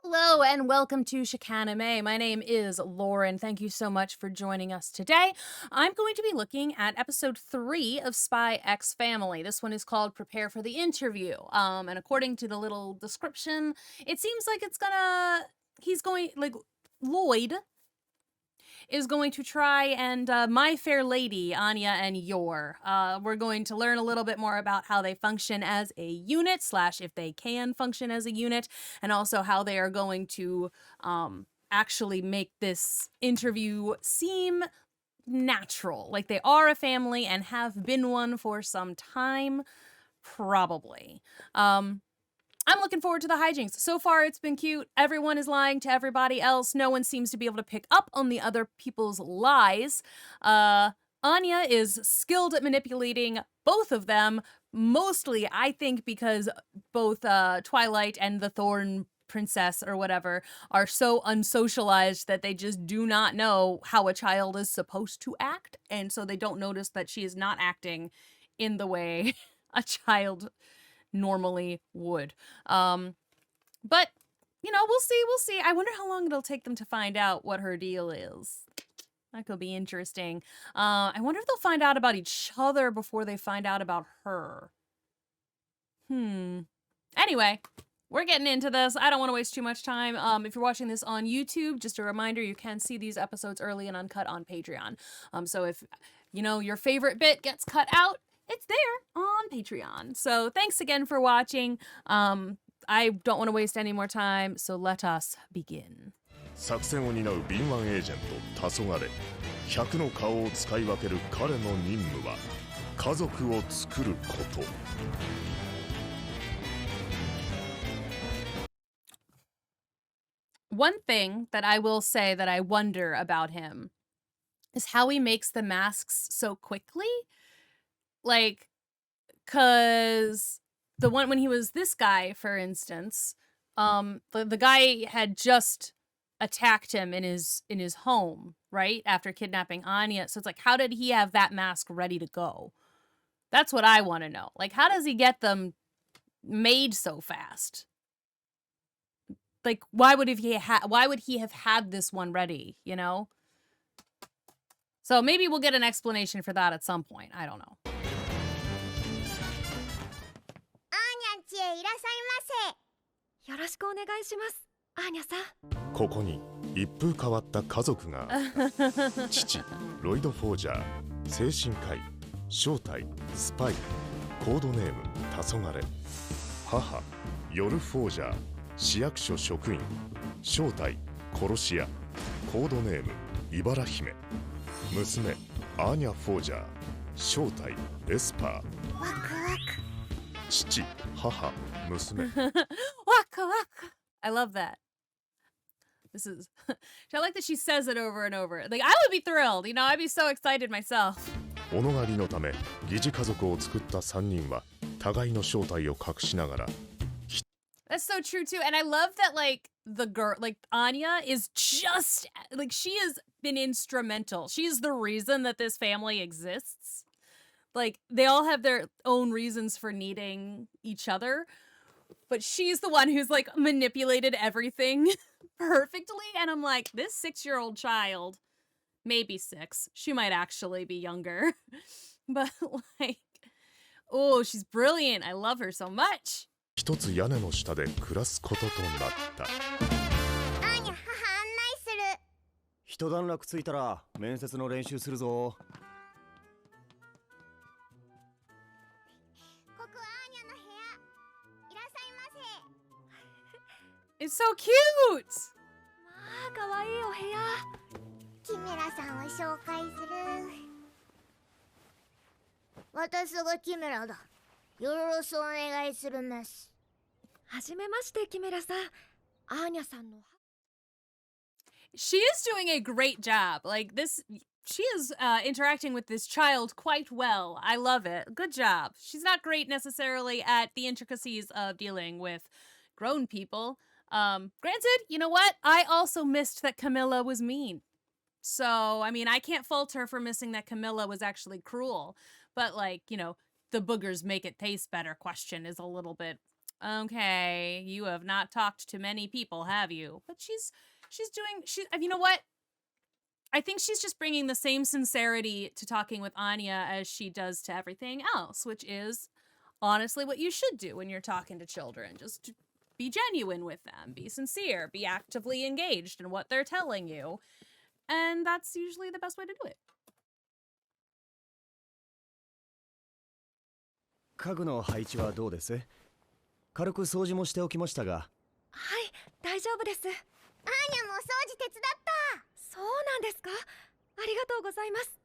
Hello and welcome to Chicanime. My name is Lauren. Thank you so much for joining us today. I'm going to be looking at episode 3 of Spy X Family. This one is called Prepare for the Interview. And according to the little description, it seems like Lloyd is going to try and My Fair Lady, Anya and Yor. We're going to learn a little bit more about how they function as a unit, / if they can function as a unit, and also how they are going to actually make this interview seem natural. Like they are a family and have been one for some time, probably. I'm looking forward to the hijinks. So far, it's been cute. Everyone is lying to everybody else. No one seems to be able to pick up on the other people's lies. Anya is skilled at manipulating both of them, mostly, I think, because both Twilight and the Thorn Princess or whatever are so unsocialized that they just do not know how a child is supposed to act. And so they don't notice that she is not acting in the way a child normally would. But we'll see. I wonder how long it'll take them to find out what her deal is. That could be interesting. I wonder if they'll find out about each other before they find out about her. Anyway, we're getting into this. I don't want to waste too much time. If you're watching this on YouTube, just a reminder, you can see these episodes early and uncut on Patreon. So if, your favorite bit gets cut out, it's there on Patreon. So thanks again for watching. I don't want to waste any more time, so let us begin. 作戦を担う敏腕エージェント黄昏100の顔を使い分ける彼の任務は家族を作ること。One thing that I will say that I wonder about him is how he makes the masks so quickly. Like, cause the one when he was this guy, for instance, the guy had just attacked him in his home, right? After kidnapping Anya. So it's like, how did he have that mask ready to go? That's what I want to know. Like, how does he get them made so fast? Like, why would he have had this one ready, So maybe we'll get an explanation for that at some point. I don't know. いらっしゃいませ。よろしくお願いします、アーニャさん。ここに一風変わった家族が父ロイド・フォージャー、精神科医、正体スパイ、コードネーム黄昏、母ヨル・フォージャー、市役所職員、正体殺し屋、コードネーム茨姫、娘アーニャ・フォージャー、正体エスパー。ワクワク。父、母、娘。Waka waka. I love that. I like that she says it over and over. Like, I would be thrilled, I'd be so excited myself. 己狩りのため疑似家族を作った3人は互いの正体を隠しながら。That's so true too. And I love that, like, the girl, like, Anya is just, like, she has been instrumental. She's the reason that this family exists. Like, they all have their own reasons for needing each other, but she's the one who's, like, manipulated everything perfectly. And I'm like, this 6-year-old child, maybe 6, she might actually be younger, but, like, oh, she's brilliant. I love her so much. 一つ屋根の下で暮らすこととなった。アーニャ、母案内する。一段落ついたら面接の練習するぞ。ここアーニャの部屋。いらっしゃいませ。 It's so cute! まあ、かわいいお部屋。キメラさんを紹介する。私がキメラだ。よろしくお願いするます。はじめまして、キメラさん。アーニャさんの。She is doing a great job. Like, she is interacting with this child quite well. I love it. Good job. She's not great necessarily at the intricacies of dealing with grown people. Granted, you know what? I also missed that Camilla was mean. So, I mean, I can't fault her for missing that Camilla was actually cruel. But, like, the boogers make it taste better question is a little bit Okay, you have not talked to many people, have you? But she's doing you know what? I think she's just bringing the same sincerity to talking with Anya as she does to everything else, which is honestly what you should do when you're talking to children. Just be genuine with them, be sincere, be actively engaged in what they're telling you. And that's usually the best way to do it. 家具の配置はどうです？軽く掃除もしておきましたが。はい、大丈夫です。アーニャもお掃除手伝った。そうなんですか？ありがとうございます。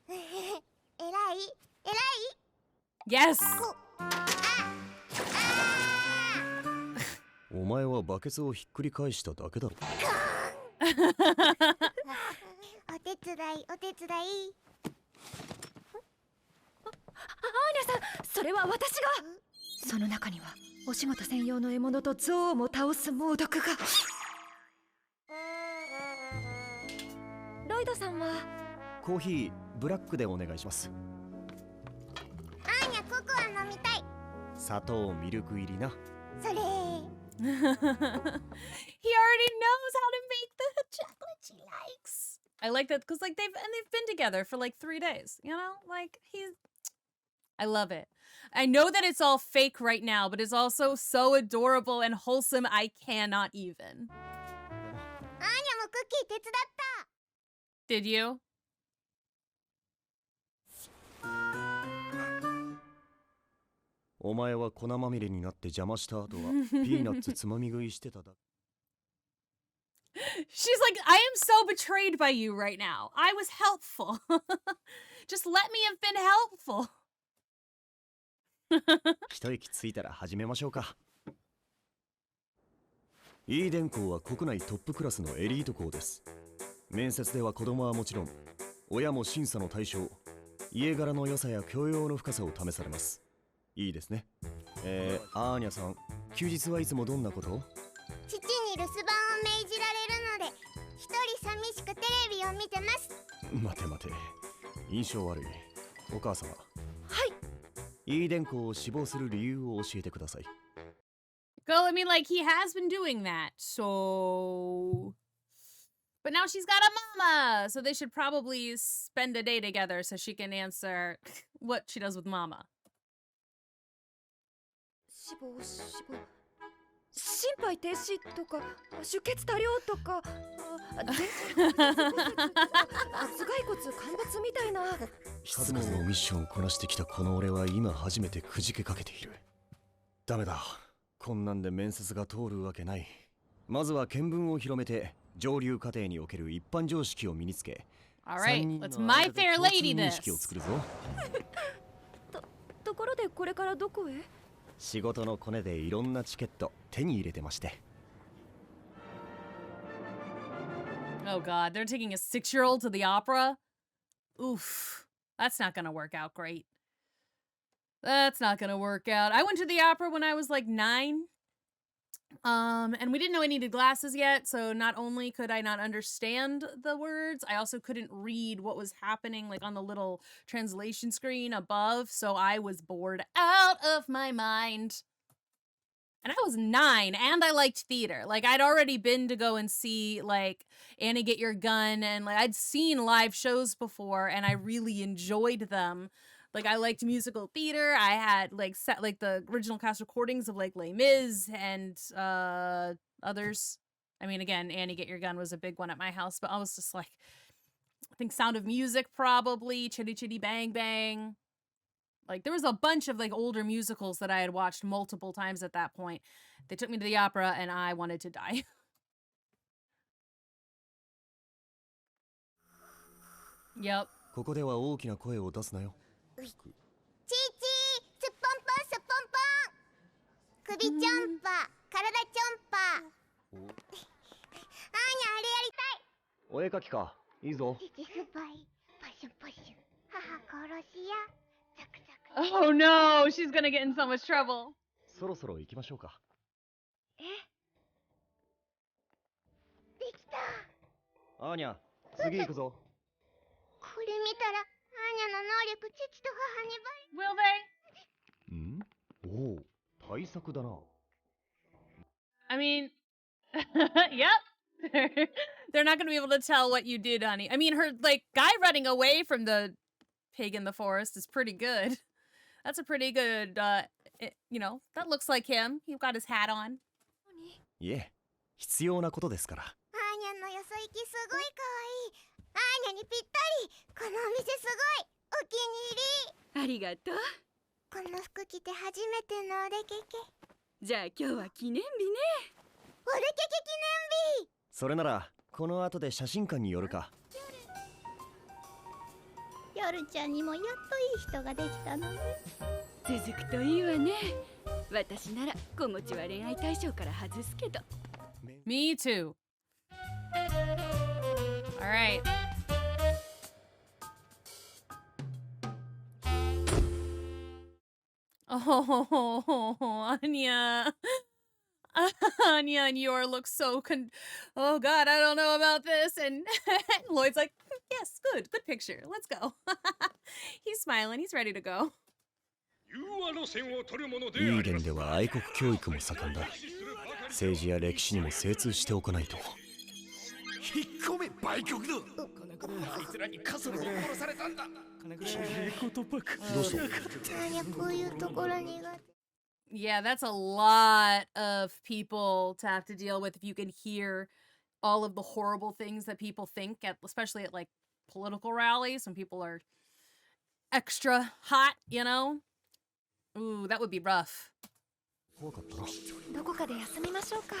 えらい？えらい？ Yes! お前はバケツをひっくり返しただけだろ。お手伝い、お手伝い。アーニャさん、それは私が。その中にはお仕事専用の獲物と象も倒す猛毒が。ロイドさんはコーヒーブラックでお願いします。アーニャココア飲みたい。砂糖ミルク入りな。それ。He already knows how to make the chocolate she likes. I like that because like they've been together for like 3 days, you know? Like I love it. I know that it's all fake right now, but it's also so adorable and wholesome. I cannot even. アーニャもクッキー手伝った。Did you? お前は粉まみれになって邪魔した後はピーナッツつまみ食いしてただ。She's like, I am so betrayed by you right now. I was helpful. Just let me have been helpful. 一息ついたら始めましょうか。イーデン校は国内トップクラスのエリート校です。面接では子供はもちろん、親も審査の対象、家柄の良さや教養の深さを試されます。いいですね。アーニャさん、休日はいつもどんなこと？父に留守番を命じられるので、一人寂しくテレビを見てます。待て待て、印象悪い。お母様。はい。イーデン校を志望する理由を教えてください。Well, I mean, like, he has been doing that, so... But now she's got a mama, so they should probably spend a day together so she can answer what she does with mama. 死亡心肺停止とか出血多量とか頭蓋骨陥没みたいな。数々のミッションをこなしてきたこの俺は今初めてくじけかけている。ダメだ、こんなんで面接が通るわけない。まずは見聞を広めて上流課程における一般常識を身につけ、Alright, let's my fair lady 認 this. 識を作るぞ。ところでこれからどこへ？仕事のコネでいろんなチケット手に入れてまして。Oh god, they're taking a 6-year-old to the opera? Oof, that's not gonna work out great. That's not gonna work out. I went to the opera when I was like 9. And we didn't know I needed glasses yet, so not only could I not understand the words, I also couldn't read what was happening like on the little translation screen above, so I was bored out of my mind. And I was 9, and I liked theater. Like, I'd already been to go and see, like, Annie Get Your Gun, and, like, I'd seen live shows before, and I really enjoyed them. Like, I liked musical theater. I had, like, set, like, the original cast recordings of, like, Les Mis and, others. I mean, again, Annie Get Your Gun was a big one at my house, but I was just, like, I think Sound of Music, probably, Chitty Chitty Bang Bang. Like, there was a bunch of, like, older musicals that I had watched multiple times at that point. They took me to the opera, and I wanted to die. Yep. ここでは大きな声を出すなよ。チーチー、すっぽんぽんすっぽんぽん。首ちょんぱ、体ちょんぱ。アーニャあれやりたい。お絵描きか、いいぞ。父スパイ、パッションパッション。母殺し屋。ザクザク。Oh no, she's gonna get in so much trouble. そろそろ行きましょうか。え？できた。アーニャ、次行くぞ。これ見たら、アーニャの能力、父と母に Will they? ん？おお、対策だな。I mean, yep. They're not going to be able to tell what you did, honey. I mean, her, like, guy running away from the pig in the forest is pretty good. That's a pretty good, you know, that looks like him. He got his hat on. いえ、必要なことですから。アーニャのよそ行きすごいかわいい。アーニャにぴったり。このお店すごい。お気に入り。ありがとう。この服着て初めてのお出けけ。じゃあ今日は記念日ね。お出けけ記念日。それならこの後で写真館に寄るか。夜ちゃんにもやっといい人ができたのね。続くといいわね。私なら子持ちは恋愛対象から外すけど。Me too. All right. Oh, Anya. Anya and Yor look so oh god, I don't know about this. And Lloyd's like, yes, good picture. Let's go. He's smiling. He's ready to go. いい弦では愛国教育も盛んだ。政治や歴史にも精通しておかないと。引っ込め売国だ。あいつらに家族を殺されたんだ。きれいことばかり。どうした？アーニャこういうところ苦手。Yeah, that's a lot of people to have to deal with if you can hear all of the horrible things that people think at, especially at like political rallies when people are extra hot, you know? Ooh, that would be rough. 怖かったな。どこかで休みましょうか。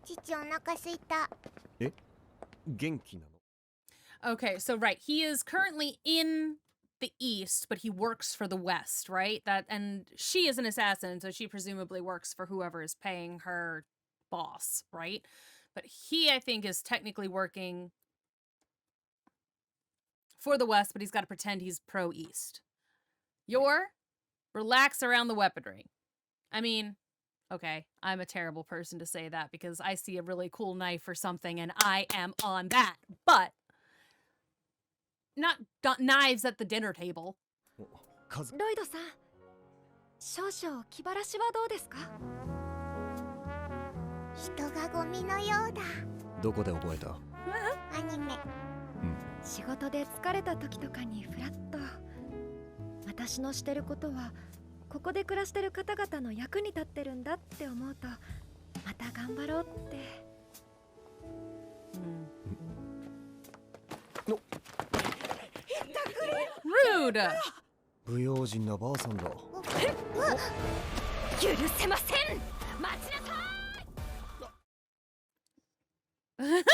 父お腹すいた。え？元気なの？ Okay, so right, he is currently in the East, but he works for the West, right? And she is an assassin, so she presumably works for whoever is paying her boss, right? But he, I think, is technically working for the West, but he's got to pretend he's pro-East. Yor, relax around the weaponry. I mean, okay, I'm a terrible person to say that because I see a really cool knife or something and I am on that, but not knives at the dinner table. ロイドさん、少々気晴らしはどうですか？人がゴミのようだ。どこで覚えた？アニメ。仕事で疲れた時とかにフラッと。私のしてることはここで暮らしてる方々の役に立ってるんだって思うと、また頑張ろうって。Rude! 不用心なばあさんだ。許せません。待ちなさい。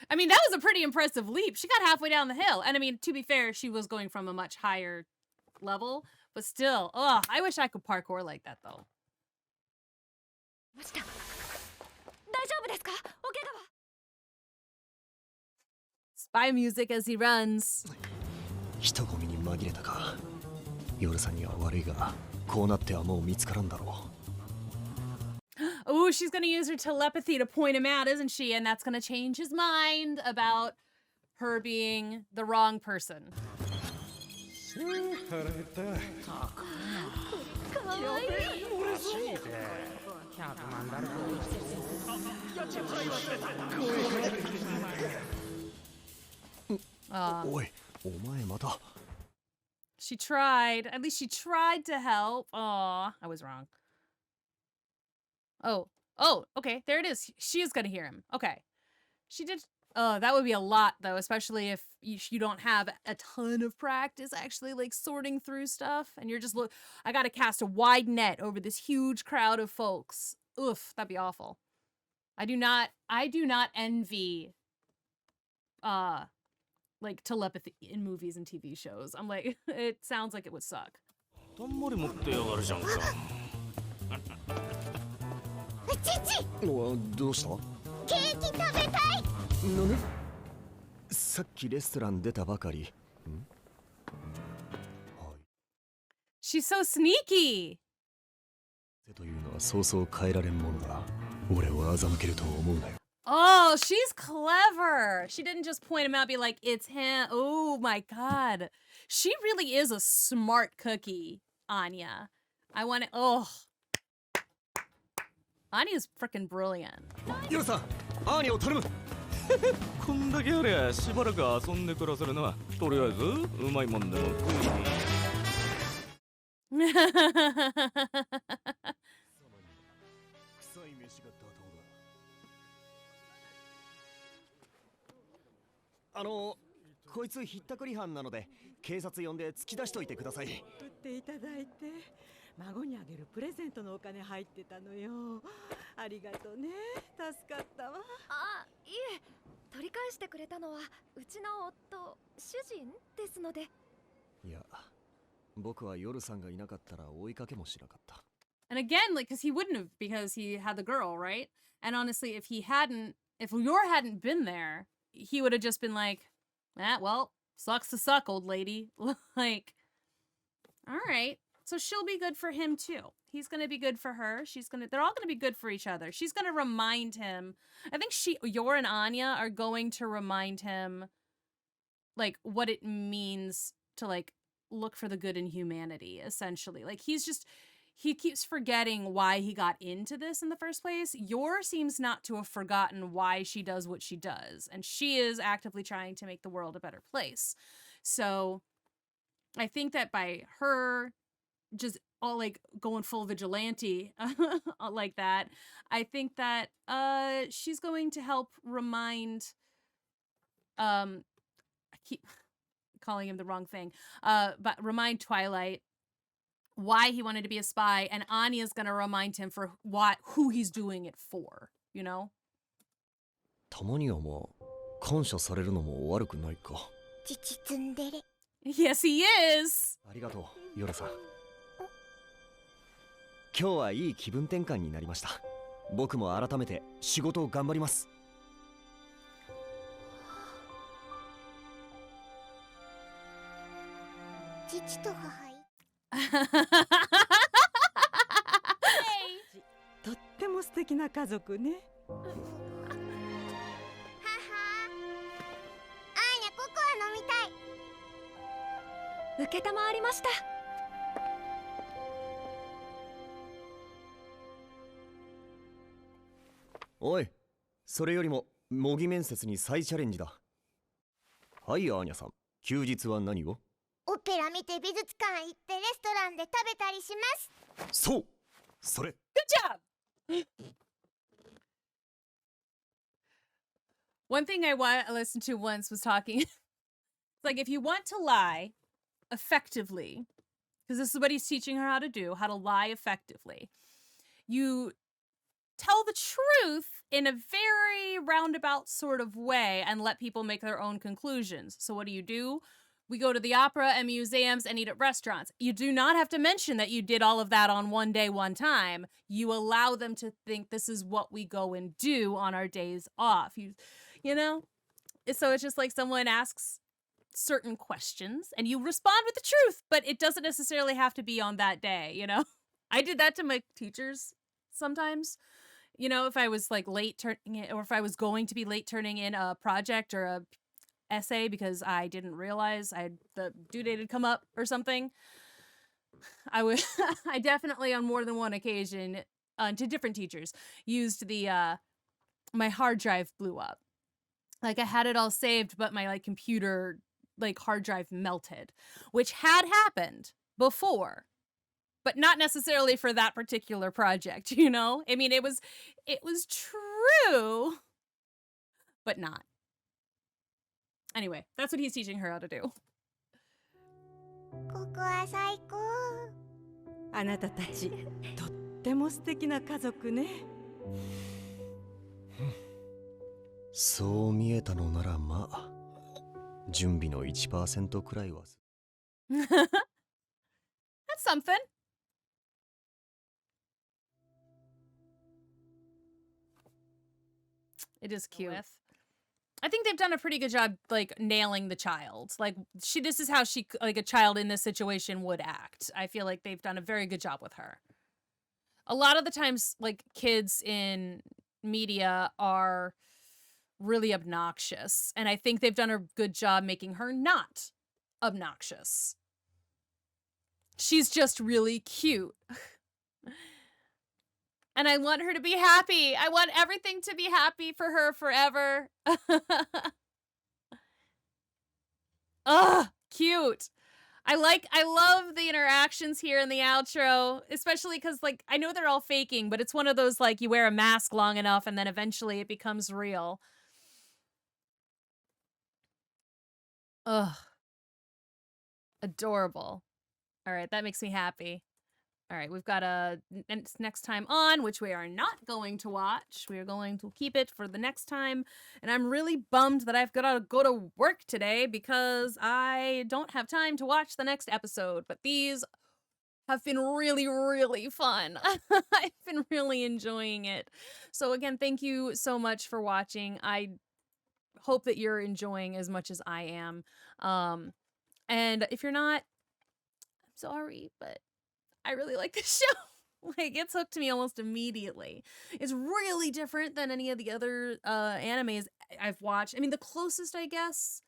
I mean, that was a pretty impressive leap. She got halfway down the hill. And I mean, to be fair, she was going from a much higher level. But still, ugh, I wish I could parkour like that, though. 大丈夫ですか？お怪我は。Spy music as he runs. 人混みに紛れたか。夜さんには悪いが、こうなってはもう見つからんだろう。Oh, she's gonna use her telepathy to point him out, isn't she? And that's gonna change his mind about her being the wrong person.おい、お前また。She tried. At least she tried to help. Aw, I was wrong. Oh, okay, there it is. She is gonna hear him. Okay. She did. Oh, that would be a lot, though, especially if you don't have a ton of practice actually, like, sorting through stuff. And you're just, I gotta cast a wide net over this huge crowd of folks. Oof, that'd be awful. I do not envy, like, telepathy in movies and TV shows. I'm like, it sounds like it would suck. たんまり持ってやがるじゃんか。父、どうした？ケーキ食べたい。何？さっきレストラン出たばかり。She's so sneaky. というのはそうそう変えられんもんだ。俺を欺けると思うなよ。Oh, she's clever. She didn't just point him out, be like, it's him. Oh my God. She really is a smart cookie, Anya. I want to, oh. Anya's freaking brilliant. ヨルさん、アーニャを頼む。こんだけありゃしばらく遊んで暮らせるな。とりあえずうまいもんでも食いに。臭い飯が妥当だ。こいつひったくり犯なので警察呼んで突き出しといてください。売っていただいて孫にあげるプレゼントのお金入ってたのよ。ありがとうね、助かったわ。あ、いえ、取り返してくれたのはうちの夫、主人ですので。いや、僕はヨルさんがいなかったら追いかけもしなかった。 And again, like, because he wouldn't have, because he had the girl, right? And honestly, if Yor hadn't been there, he would have just been like, well, sucks to suck, old lady. Like, all right. So she'll be good for him too. He's going to be good for her. They're all going to be good for each other. She's going to remind him. I think Yor and Anya are going to remind him, like, what it means to, like, look for the good in humanity, essentially. Like, he keeps forgetting why he got into this in the first place. Yor seems not to have forgotten why she does what she does, and she is actively trying to make the world a better place. So I think that by her just all like going full vigilante like that, I think that she's going to help remind I keep calling him the wrong thing, but remind Twilight why he wanted to be a spy, and Anya's gonna remind him for who he's doing it for, you know? たまにはまあ感謝されるのも悪くないか。父ツンデレ。Yes, he is! ありがとう、ヨルさん。今日はいい気分転換になりました。僕も改めて仕事を頑張ります。父と母。とっても素敵な家族ね。母、アーニャココア飲みたい。受けたまわりました。おい、それよりも模擬面接に再チャレンジだ。はい、アーニャさん、休日は何を？オペラ見て美術館行ってレストランで食べたりします。そう、それ。Good job! One thing I listened to once was talking, it's like, if you want to lie effectively, because this is what he's teaching her how to lie effectively, you tell the truth in a very roundabout sort of way and let people make their own conclusions. So what do? We go to the opera and museums and eat at restaurants. You do not have to mention that you did all of that on one day, one time. You allow them to think this is what we go and do on our days off. You know? So it's just like someone asks certain questions and you respond with the truth, but it doesn't necessarily have to be on that day, you know? I did that to my teachers sometimes. You know, if I was like late turning in, or if I was going to be late turning in a project or a essay because I didn't realize the due date had come up or something, I would I definitely on more than one occasion to different teachers used the my hard drive blew up. Like I had it all saved, but my like computer like hard drive melted, which had happened before, but not necessarily for that particular project, you know? I mean, it was true, but not. Anyway, that's what he's teaching her how to do. ここは最高。あなたたちとっても素敵な家族ね。そう見えたのならまあ、準備の 1% くらいは。That's something. It is cute. I think they've done a pretty good job, like, nailing the child. Like, this is how like, a child in this situation would act. I feel like they've done a very good job with her. A lot of the times, like, kids in media are really obnoxious. And I think they've done a good job making her not obnoxious. She's just really cute. And I want her to be happy. I want everything to be happy for her forever. Ugh, cute. I love the interactions here in the outro, especially because, like, I know they're all faking, but it's one of those, like, you wear a mask long enough and then eventually it becomes real. Ugh. Adorable. All right, that makes me happy. All right, we've got a next time on, which we are not going to watch. We are going to keep it for the next time. And I'm really bummed that I've got to go to work today because I don't have time to watch the next episode. But these have been really, really fun. I've been really enjoying it. So again, thank you so much for watching. I hope that you're enjoying as much as I am. And if you're not, I'm sorry, but I really like this show. Like, it's hooked me almost immediately. It's really different than any of the other animes I've watched. I mean, the closest, I guess,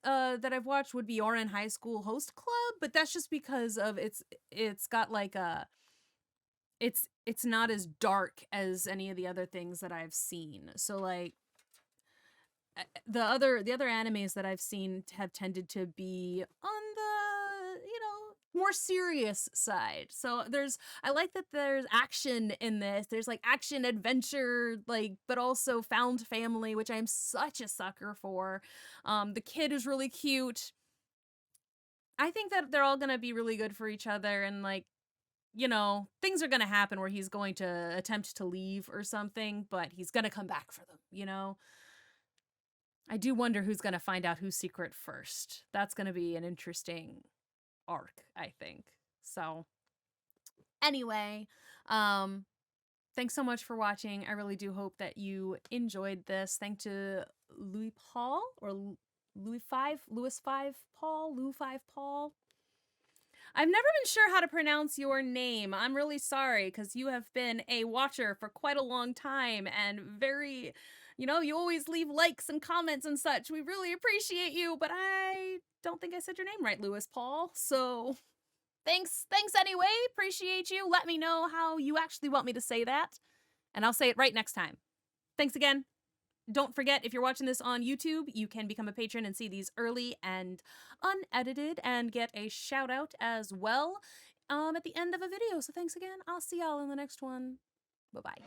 that I've watched would be Ouran High School Host Club, but that's just because of it's got like a it's not as dark as any of the other things that I've seen. So like the other animes that I've seen have tended to be on the, you know, more serious side. So I like that there's action in this. There's like action adventure, like, but also found family, which I'm such a sucker for. The kid is really cute. I think that they're all gonna be really good for each other, and like, you know, things are gonna happen where he's going to attempt to leave or something, but he's gonna come back for them, you know? I do wonder who's gonna find out who's secret first. That's gonna be an interesting arc, I think. So, anyway, thanks so much for watching. I really do hope that you enjoyed this. Thanks to Louis Paul, or Louis 5 Paul. I've never been sure how to pronounce your name. I'm really sorry, because you have been a watcher for quite a long time and very, you know, you always leave likes and comments and such. We really appreciate you, but I don't think I said your name right, Louis Paul. So thanks anyway. Appreciate you. Let me know how you actually want me to say that, and I'll say it right next time. Thanks again. Don't forget, if you're watching this on YouTube, you can become a patron and see these early and unedited and get a shout out as well at the end of a video. So thanks again. I'll see y'all in the next one. Bye-bye.